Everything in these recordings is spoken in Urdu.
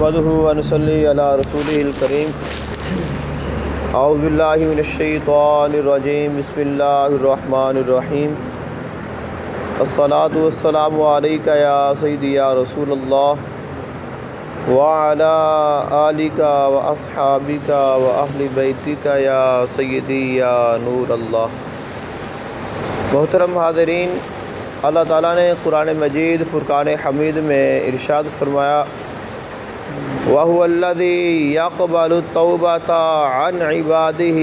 نحمده ونصلي على رسوله الكريم اعوذ باللہ من الشیطان الرجیم بسم اللہ الرحمن الرحیم الصلاة والسلام علیک یا سیدی یا رسول اللہ وعلی آلک واصحابک واہل بیتک یا سیدی یا نور اللہ۔ محترم حاضرین، اللہ تعالیٰ نے قرآن مجید فرقان حمید میں ارشاد فرمایا وَهُوَ الَّذِي يَقْبَلُ التَّوْبَةَ عَنْ عِبَادِهِ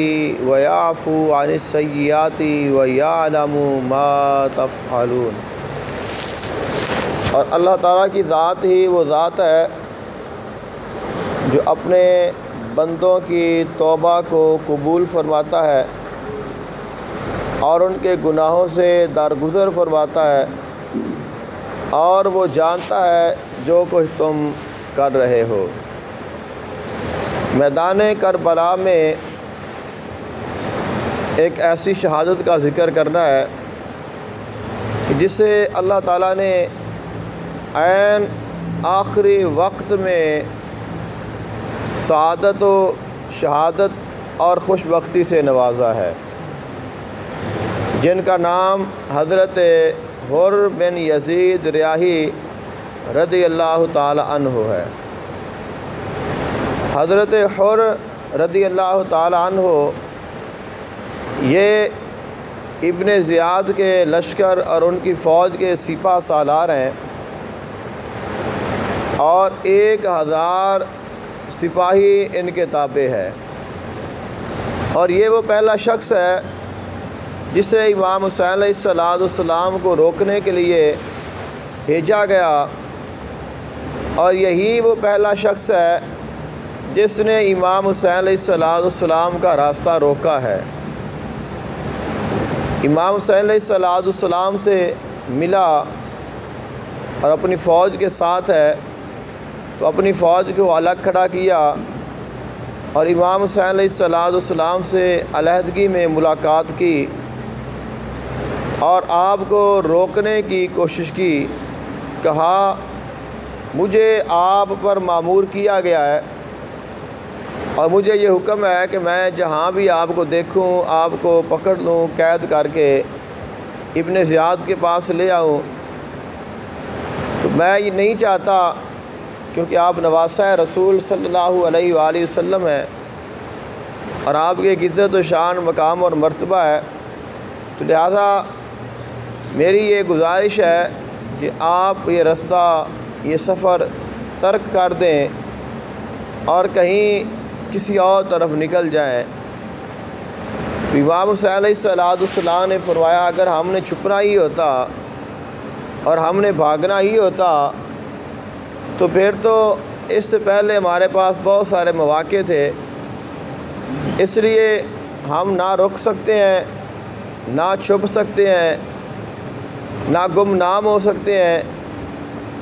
وَيَعْفُو عَنِ السَّيِّئَاتِ وَيَعْلَمُ مَا تَفْعَلُونَ۔ اور اللہ تعالیٰ کی ذات ہی وہ ذات ہے جو اپنے بندوں کی توبہ کو قبول فرماتا ہے اور ان کے گناہوں سے درگزر فرماتا ہے، اور وہ جانتا ہے جو کچھ تم کر رہے ہو۔ میدان کربلا میں ایک ایسی شہادت کا ذکر کرنا ہے کہ جسے اللہ تعالیٰ نے عین آخری وقت میں سعادت و شہادت اور خوش بختی سے نوازا ہے، جن کا نام حضرت حر بن یزید ریاحی رضی اللہ تعالی عنہ ہے۔ حضرت حر رضی اللہ تعالی عنہ یہ ابن زیاد کے لشکر اور ان کی فوج کے سپہ سالار ہیں، اور 1000 سپاہی ان کے تابع ہے، اور یہ وہ پہلا شخص ہے جسے امام حسین علیہ السلام کو روکنے کے لیے بھیجا گیا، اور یہی وہ پہلا شخص ہے جس نے امام حسین علیہ السلام کا راستہ روکا ہے۔ امام حسین علیہ السلام سے ملا اور اپنی فوج کے ساتھ ہے، تو اپنی فوج کو الگ کھڑا کیا اور امام حسین علیہ السلام سے علیحدگی میں ملاقات کی اور آپ کو روکنے کی کوشش کی۔ کہا مجھے آپ پر مامور کیا گیا ہے اور مجھے یہ حکم ہے کہ میں جہاں بھی آپ کو دیکھوں آپ کو پکڑ لوں، قید کر کے ابن زیاد کے پاس لے آؤں۔ تو میں یہ نہیں چاہتا، کیونکہ آپ نواسہ رسول صلی اللہ علیہ وآلہ وسلم ہیں اور آپ کی ایک عزت و شان مقام اور مرتبہ ہے، تو لہذا میری یہ گزارش ہے کہ آپ یہ رستہ یہ سفر ترک کر دیں اور کہیں کسی اور طرف نکل جائیں۔ امام حسین علیہ السلام نے فرمایا اگر ہم نے چھپنا ہی ہوتا اور ہم نے بھاگنا ہی ہوتا تو پھر تو اس سے پہلے ہمارے پاس بہت سارے مواقع تھے، اس لیے ہم نہ رک سکتے ہیں، نہ چھپ سکتے ہیں، نہ گمنام ہو سکتے ہیں،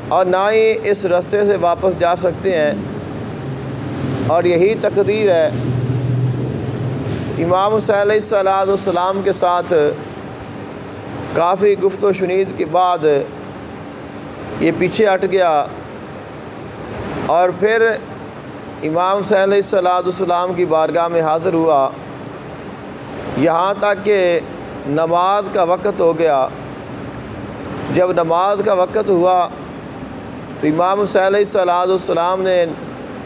اور نہ ہی اس راستے سے واپس جا سکتے ہیں، اور یہی تقدیر ہے۔ امام حسین علیہ السلام کے ساتھ کافی گفت و شنید کے بعد یہ پیچھے ہٹ گیا، اور پھر امام حسین علیہ السلام کی بارگاہ میں حاضر ہوا، یہاں تک کہ نماز کا وقت ہو گیا۔ جب نماز کا وقت ہوا تو امام حسین علیہ السلام نے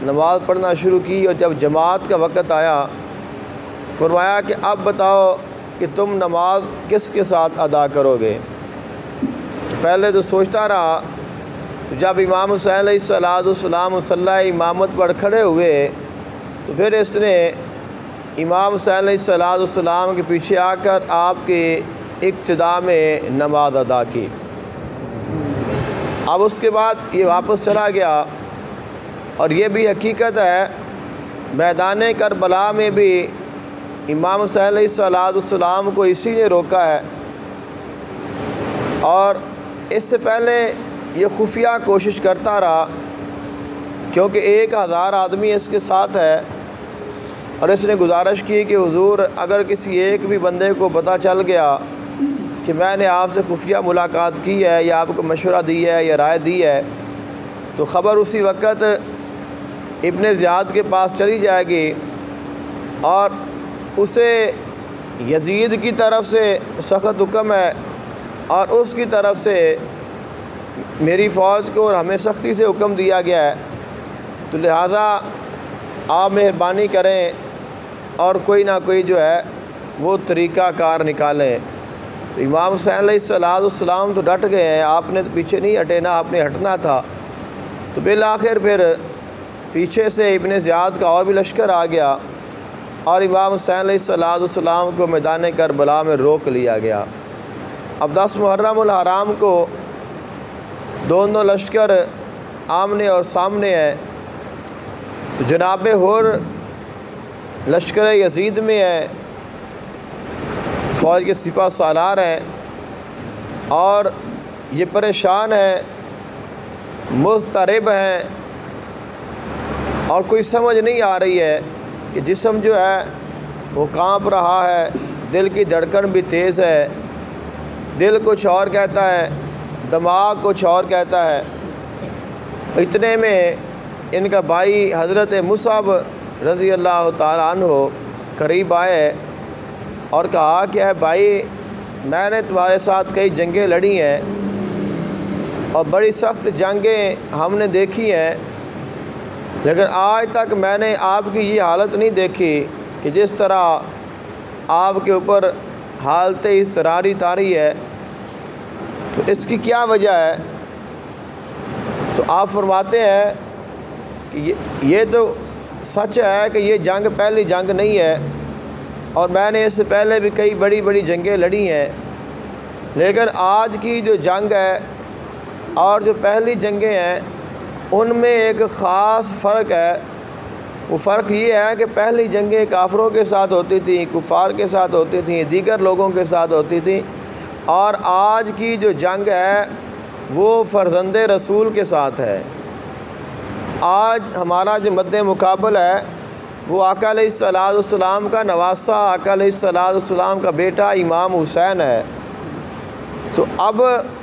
نماز پڑھنا شروع کی، اور جب جماعت کا وقت آیا فرمایا کہ اب بتاؤ کہ تم نماز کس کے ساتھ ادا کرو گے۔ پہلے تو سوچتا رہا، جب امام حسین علیہ السلام مصلی امامت پر کھڑے ہوئے تو پھر اس نے امام حسین علیہ السلام کے پیچھے آ کر آپ کی ابتدا میں نماز ادا کی۔ اب اس کے بعد یہ واپس چلا گیا، اور یہ بھی حقیقت ہے میدان کربلا میں بھی امام حسین علیہ السلام کو اسی نے روکا ہے، اور اس سے پہلے یہ خفیہ کوشش کرتا رہا، کیونکہ 1000 آدمی اس کے ساتھ ہے، اور اس نے گزارش کی کہ حضور اگر کسی ایک بھی بندے کو پتہ چل گیا کہ میں نے آپ سے خفیہ ملاقات کی ہے یا آپ کو مشورہ دی ہے یا رائے دی ہے تو خبر اسی وقت ابن زیاد کے پاس چلی جائے گی اور اسے یزید کی طرف سے سخت حکم ہے اور اس کی طرف سے میری فوج کو اور ہمیں سختی سے حکم دیا گیا ہے، تو لہٰذا آپ مہربانی کریں اور کوئی نہ کوئی جو ہے وہ طریقہ کار نکالیں۔ تو امام حسین علیہ السلام تو ڈٹ گئے ہیں، آپ نے تو پیچھے نہیں ہٹے، نہ آپ نے ہٹنا تھا۔ تو بالآخر پھر پیچھے سے ابن زیاد کا اور بھی لشکر آ گیا اور امام حسین علیہ السلام کو میدان کربلا میں روک لیا گیا۔ اب 10 محرم الحرام کو دونوں لشکر آمنے اور سامنے ہیں۔ جناب حر لشکر یزید میں ہے، فوج کے سپہ سالار ہیں اور یہ پریشان ہیں، مضطرب ہیں اور کوئی سمجھ نہیں آ رہی ہے کہ جسم جو ہے وہ کانپ رہا ہے، دل کی دھڑکن بھی تیز ہے، دل کچھ اور کہتا ہے، دماغ کچھ اور کہتا ہے۔ اتنے میں ان کا بھائی حضرت مصعب رضی اللہ تعالیٰ عنہ قریب آئے اور کہا کہ اے بھائی، میں نے تمہارے ساتھ کئی جنگیں لڑی ہیں اور بڑی سخت جنگیں ہم نے دیکھی ہیں، لیکن آج تک میں نے آپ کی یہ حالت نہیں دیکھی کہ جس طرح آپ کے اوپر حالت اضطراری طاری ہے، تو اس کی کیا وجہ ہے؟ تو آپ فرماتے ہیں کہ یہ تو سچ ہے کہ یہ جنگ پہلی جنگ نہیں ہے اور میں نے اس سے پہلے بھی کئی بڑی بڑی جنگیں لڑی ہیں، لیکن آج کی جو جنگ ہے اور جو پہلی جنگیں ہیں ان میں ایک خاص فرق ہے۔ وہ فرق یہ ہے کہ پہلی جنگیں کافروں کے ساتھ ہوتی تھیں، کفار کے ساتھ ہوتی تھیں، دیگر لوگوں کے ساتھ ہوتی تھیں، اور آج کی جو جنگ ہے وہ فرزند رسول کے ساتھ ہے۔ آج ہمارا جو مد مقابل ہے وہ آقا علیہ السلام کا نواسہ، آقا علیہ السلام کا بیٹا امام حسین ہے۔ تو اب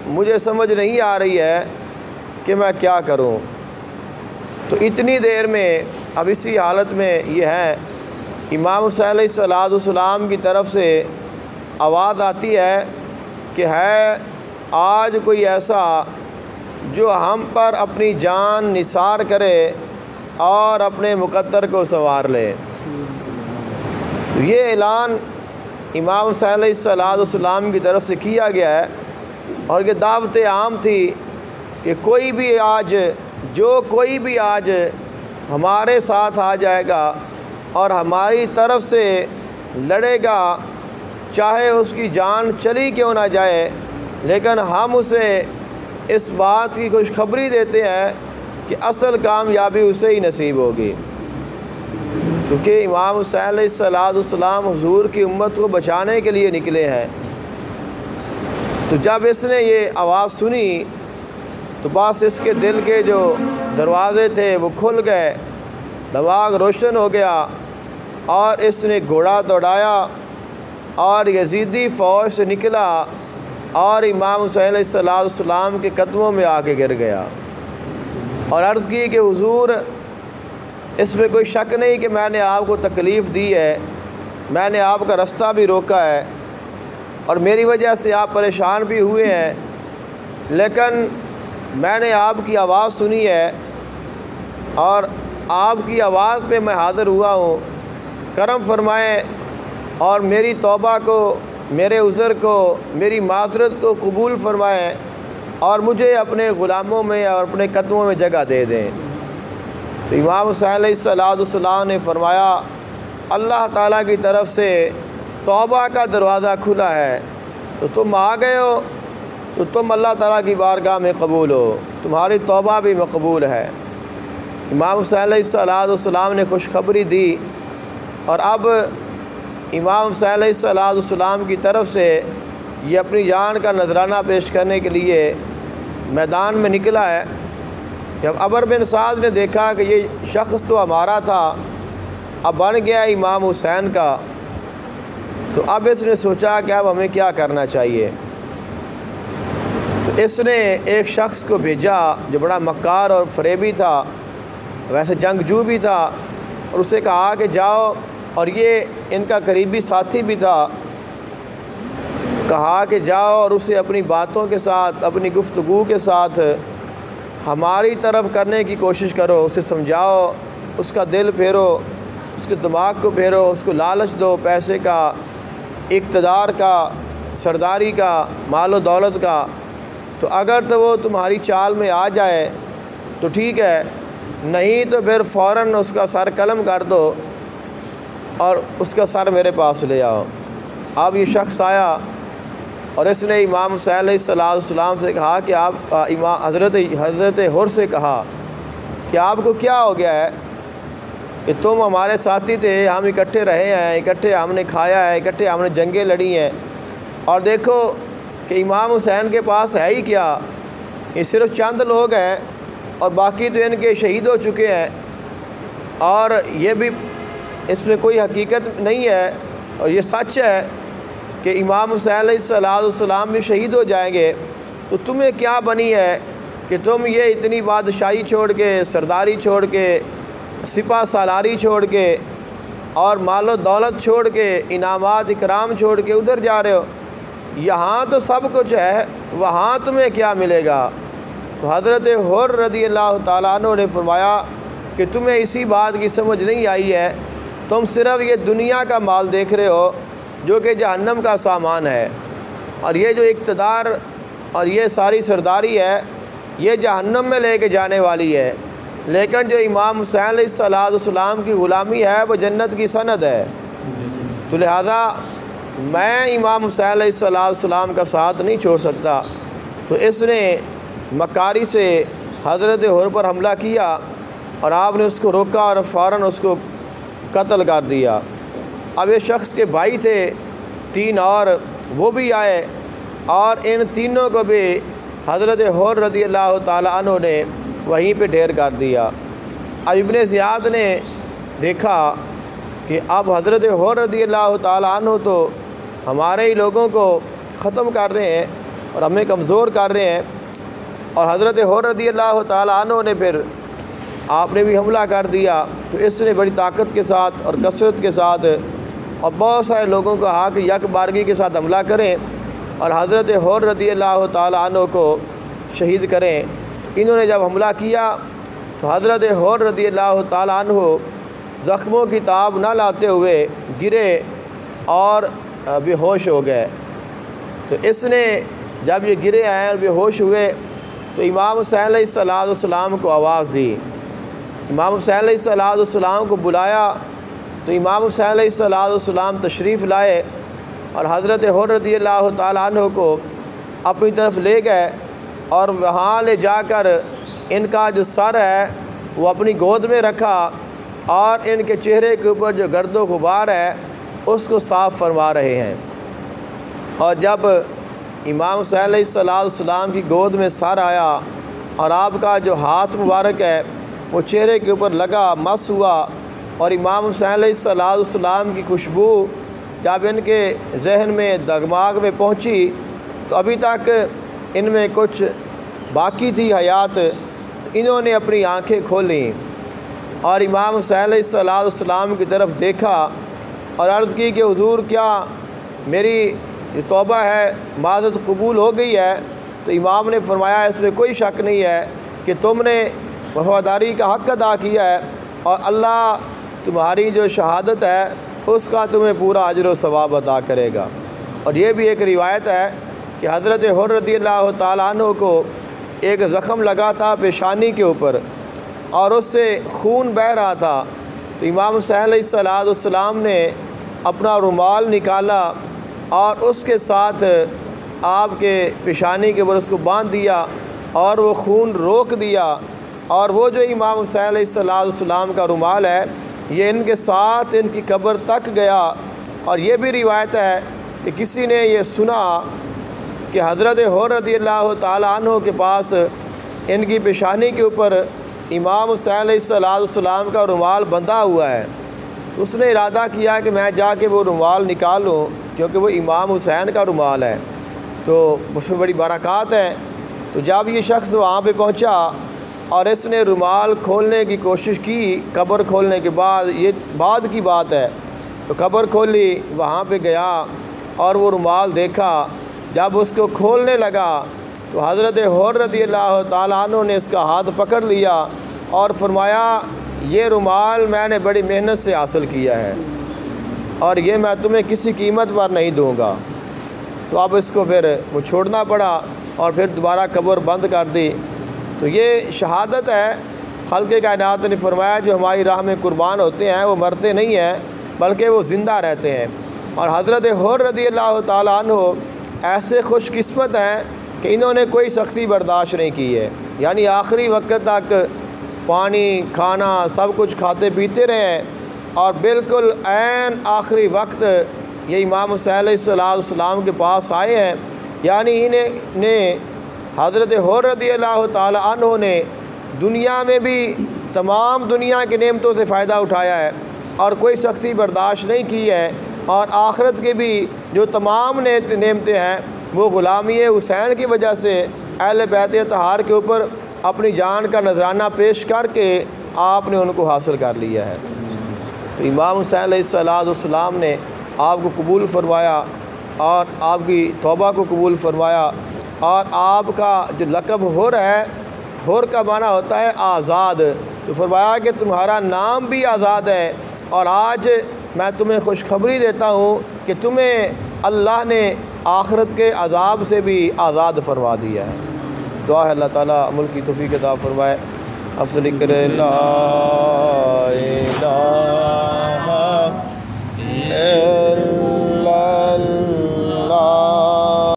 مجھے سمجھ نہیں آ رہی ہے کہ میں کیا کروں۔ تو اتنی دیر میں اب اسی حالت میں یہ ہے، امام حسین علیہ السلام کی طرف سے آواز آتی ہے کہ ہے آج کوئی ایسا جو ہم پر اپنی جان نثار کرے اور اپنے مقدر کو سنوار لے۔ تو یہ اعلان امام حسین علیہ السلام کی طرف سے کیا گیا ہے اور یہ دعوت عام تھی کہ کوئی بھی آج ہمارے ساتھ آ جائے گا اور ہماری طرف سے لڑے گا، چاہے اس کی جان چلی کیوں نہ جائے، لیکن ہم اسے اس بات کی خوشخبری دیتے ہیں کہ اصل کامیابی اسے ہی نصیب ہوگی، کیونکہ امام حسین علیہ السلام حضور کی امت کو بچانے کے لیے نکلے ہیں۔ تو جب اس نے یہ آواز سنی تو بس اس کے دل کے جو دروازے تھے وہ کھل گئے، دماغ روشن ہو گیا اور اس نے گھوڑا دوڑایا اور یزیدی فوج سے نکلا اور امام حسین علیہ السلام کے قدموں میں آ کے گر گیا اور عرض کی کہ حضور، اس میں کوئی شک نہیں کہ میں نے آپ کو تکلیف دی ہے، میں نے آپ کا رستہ بھی روکا ہے اور میری وجہ سے آپ پریشان بھی ہوئے ہیں، لیکن میں نے آپ کی آواز سنی ہے اور آپ کی آواز پہ میں حاضر ہوا ہوں، کرم فرمائیں اور میری توبہ کو، میرے عذر کو، میری معذرت کو قبول فرمائیں اور مجھے اپنے غلاموں میں اور اپنے قدموں میں جگہ دے دیں۔ تو امام حسین علیہ السلام نے فرمایا، اللہ تعالیٰ کی طرف سے توبہ کا دروازہ کھلا ہے، تو تم آ گئے ہو تو تم اللہ تعالیٰ کی بارگاہ میں قبول ہو، تمہاری توبہ بھی مقبول ہے۔ امام حسین علیہ السلام نے خوشخبری دی اور اب امام حسین علیہ السلام کی طرف سے یہ اپنی جان کا نذرانہ پیش کرنے کے لیے میدان میں نکلا ہے۔ جب عمر بن سعد نے دیکھا کہ یہ شخص تو ہمارا تھا، اب بن گیا امام حسین کا، تو اب اس نے سوچا کہ اب ہمیں کیا کرنا چاہیے۔ تو اس نے ایک شخص کو بھیجا جو بڑا مکار اور فریبی تھا، ویسے جنگجو بھی تھا، اور اسے کہا کہ جاؤ، اور یہ ان کا قریبی ساتھی بھی تھا، کہا کہ جاؤ اور اسے اپنی باتوں کے ساتھ، اپنی گفتگو کے ساتھ ہماری طرف کرنے کی کوشش کرو، اسے سمجھاؤ، اس کا دل پھیرو، اس کے دماغ کو پھیرو، اس کو لالچ دو، پیسے کا، اقتدار کا، سرداری کا، مال و دولت کا۔ تو اگر تو وہ تمہاری چال میں آ جائے تو ٹھیک ہے، نہیں تو پھر فوراً اس کا سر قلم کر دو اور اس کا سر میرے پاس لے آؤ۔ اب یہ شخص آیا اور اس نے امام حسین علیہ السلام سے کہا کہ آپ حضرت حر سے کہا کہ آپ کو کیا ہو گیا ہے کہ تم ہمارے ساتھی تھے، ہم اکٹھے رہے ہیں، اکٹھے ہم نے کھایا ہے، اکٹھے ہم نے جنگیں لڑی ہیں، اور دیکھو کہ امام حسین کے پاس ہے ہی کیا، یہ صرف چند لوگ ہیں اور باقی تو ان کے شہید ہو چکے ہیں، اور یہ بھی اس میں کوئی حقیقت نہیں ہے، اور یہ سچ ہے کہ امام حسین علیہ السلام بھی شہید ہو جائیں گے، تو تمہیں کیا بنی ہے کہ تم یہ اتنی بادشاہی چھوڑ کے، سرداری چھوڑ کے، سپہ سالاری چھوڑ کے، اور مال و دولت چھوڑ کے، انعامات اکرام چھوڑ کے ادھر جا رہے ہو؟ یہاں تو سب کچھ ہے، وہاں تمہیں کیا ملے گا؟ تو حضرت حر رضی اللہ تعالیٰ عنہ نے فرمایا کہ تمہیں اسی بات کی سمجھ نہیں آئی ہے، تم صرف یہ دنیا کا مال دیکھ رہے ہو جو کہ جہنم کا سامان ہے، اور یہ جو اقتدار اور یہ ساری سرداری ہے یہ جہنم میں لے کے جانے والی ہے، لیکن جو امام حسین علیہ السلام کی غلامی ہے وہ جنت کی سند ہے۔ تو لہذا میں امام حسین علیہ السلام کا ساتھ نہیں چھوڑ سکتا۔ تو اس نے مکاری سے حضرت حر پر حملہ کیا اور آپ نے اس کو روکا اور فوراً اس کو قتل کر دیا۔ اب یہ شخص کے بھائی تھے 3 اور، وہ بھی آئے اور ان تینوں کو بھی حضرت حر رضی اللہ تعالیٰ عنہ نے وہیں پہ ڈھیر کر دیا۔ اب ابن زیاد نے دیکھا کہ اب حضرت حر رضی اللہ تعالیٰ عنہ تو ہمارے ہی لوگوں کو ختم کر رہے ہیں اور ہمیں کمزور کر رہے ہیں، اور حضرت حر رضی اللہ تعالیٰ عنہ نے پھر آپ نے بھی حملہ کر دیا۔ تو اس نے بڑی طاقت کے ساتھ اور کثرت کے ساتھ اور بہت سارے لوگوں کو کہا کہ یک بارگی کے ساتھ حملہ کریں اور حضرت حر رضی اللہ تعالیٰ عنہ کو شہید کریں۔ انہوں نے جب حملہ کیا تو حضرت حر رضی اللہ تعالیٰ عنہ زخموں کی تاب نہ لاتے ہوئے گرے اور بے ہوش ہو گئے۔ تو اس نے جب یہ گرے ہیں اور بے ہوش ہوئے تو امام حسین علیہ السلام کو آواز دی، امام حسین علیہ السلام کو بلایا، تو امام حسین علیہ السلام تشریف لائے اور حضرت حر رضی اللہ تعالیٰ عنہ کو اپنی طرف لے گئے، اور وہاں لے جا کر ان کا جو سر ہے وہ اپنی گود میں رکھا اور ان کے چہرے کے اوپر جو گرد و غبار ہے اس کو صاف فرما رہے ہیں۔ اور جب امام حسین علیہ السلام کی گود میں سر آیا اور آپ کا جو ہاتھ مبارک ہے وہ چہرے کے اوپر لگا، مس ہوا، اور امام حسین علیہ السلام کی خوشبو جب ان کے ذہن میں، دماغ میں پہنچی تو ابھی تک ان میں کچھ باقی تھی حیات، انہوں نے اپنی آنکھیں کھولیں اور امام حسین علیہ السلام کی طرف دیکھا اور عرض کی کہ حضور کیا میری جو توبہ ہے معذرت قبول ہو گئی ہے؟ تو امام نے فرمایا اس میں کوئی شک نہیں ہے کہ تم نے وفاداری کا حق ادا کیا ہے، اور اللہ تمہاری جو شہادت ہے اس کا تمہیں پورا اجر و ثواب عطا کرے گا۔ اور یہ بھی ایک روایت ہے کہ حضرت حر رضی اللہ تعالیٰ عنہ کو ایک زخم لگا تھا پیشانی کے اوپر اور اس سے خون بہہ رہا تھا، تو امام حسین علیہ السلام نے اپنا رومال نکالا اور اس کے ساتھ آپ کے پیشانی کے اوپر اس کو باندھ دیا اور وہ خون روک دیا، اور وہ جو امام حسین علیہ السلام کا رومال ہے یہ ان کے ساتھ ان کی قبر تک گیا۔ اور یہ بھی روایت ہے کہ کسی نے یہ سنا کہ حضرت حر رضی اللہ تعالیٰ عنہ کے پاس ان کی پیشانی کے اوپر امام حسین علیہ السلام کا رومال بندھا ہوا ہے، اس نے ارادہ کیا کہ میں جا کے وہ رومال نکالوں کیونکہ وہ امام حسین کا رومال ہے، تو اس میں بڑی برکات ہے۔ تو جب یہ شخص وہاں پہ پہنچا اور اس نے رومال کھولنے کی کوشش کی قبر کھولنے کے بعد، یہ بعد کی بات ہے، تو قبر کھولی، وہاں پہ گیا اور وہ رومال دیکھا۔ جب اس کو کھولنے لگا تو حضرت حر رضی اللہ تعالیٰ عنہ نے اس کا ہاتھ پکڑ لیا اور فرمایا یہ رومال میں نے بڑی محنت سے حاصل کیا ہے اور یہ میں تمہیں کسی قیمت پر نہیں دوں گا۔ تو اب اس کو پھر وہ چھوڑنا پڑا اور پھر دوبارہ قبر بند کر دی۔ تو یہ شہادت ہے۔ خالق کائنات نے فرمایا جو ہماری راہ میں قربان ہوتے ہیں وہ مرتے نہیں ہیں بلکہ وہ زندہ رہتے ہیں۔ اور حضرت حر رضی اللہ تعالیٰ عنہ ایسے خوش قسمت ہیں کہ انہوں نے کوئی سختی برداشت نہیں کی ہے، یعنی آخری وقت تک پانی کھانا سب کچھ کھاتے پیتے رہے ہیں، اور بالکل عین آخری وقت یہ امام حسین علیہ السلام کے پاس آئے ہیں۔ یعنی انہیں حضرت حر رضی اللہ تعالیٰ عنہ نے دنیا میں بھی تمام دنیا کی نعمتوں سے فائدہ اٹھایا ہے اور کوئی سختی برداشت نہیں کی ہے، اور آخرت کے بھی جو تمام نعمتیں ہیں وہ غلامی حسین کی وجہ سے اہل بیت اطہار کے اوپر اپنی جان کا نذرانہ پیش کر کے آپ نے ان کو حاصل کر لیا ہے۔ تو امام حسین علیہ السلام نے آپ کو قبول فرمایا اور آپ کی توبہ کو قبول فرمایا، اور آپ کا جو لقب حر ہے، حر کا معنی ہوتا ہے آزاد، تو فرمایا کہ تمہارا نام بھی آزاد ہے، اور آج میں تمہیں خوشخبری دیتا ہوں کہ تمہیں اللہ نے آخرت کے عذاب سے بھی آزاد فرما دیا ہے۔ دعا ہے اللہ تعالیٰ عمل کی توفیق عطا فرمائے۔ افضل ذکر لا الہ